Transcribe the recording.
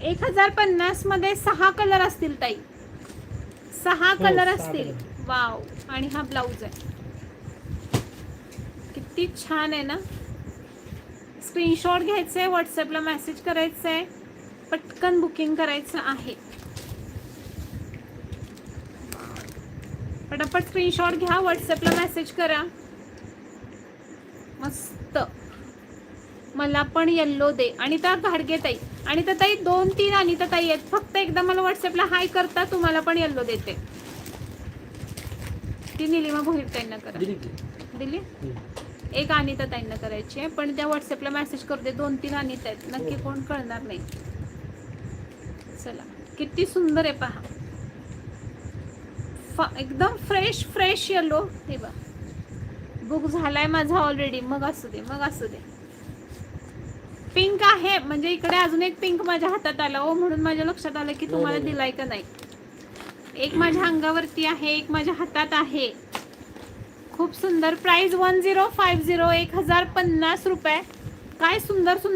1050 मध्ये 6 कलर असतील ताई, 6 हो, कलर 6 असतील. कलर. वाव. आणि हा ब्लाऊज आहे, किती छान आहे ना. स्क्रीनशॉट घ्यायचे, व्हॉट्सअपला मेसेज करायचंय, पटकन बुकिंग करायचं आहे. पटापट स्क्रीनशॉट घ्या, व्हॉट्सअपला मेसेज करा. मस्त. मला पण येल्लो दे. आणि त्या घाडगे ताई, आणि त्या ताई 2-3 आणि त्या ताई आहेत. फक्त एकदा मला व्हॉट्सअपला हाय करता, तुम्हाला पण येल्लो देते. ती निलिमा भोईर ताईंना करा. दिली. एक अनिता ताईंना करायची आहे, पण त्या व्हॉट्सअपला मेसेज करू दे. 2-3 अनिता आहेत, नक्की कोण कळणार नाही. चला, किती सुंदर आहे पहा. एकदम फ्रेश फ्रेश येलो. हे बघ, बुक झालाय माझा ऑलरेडी. मग असू दे, मग असू दे. पिंक आहे, म्हणजे इकडे अजून एक पिंक माझ्या हातात आला हो, म्हणून माझ्या लक्षात आलं की तुम्हाला दिलाय का नाही. एक माझ्या अंगावरती आहे, एक माझ्या हातात आहे. खूप सुंदर. प्राइस 1050, 1050 रुपये. काय सुंदर सुंदर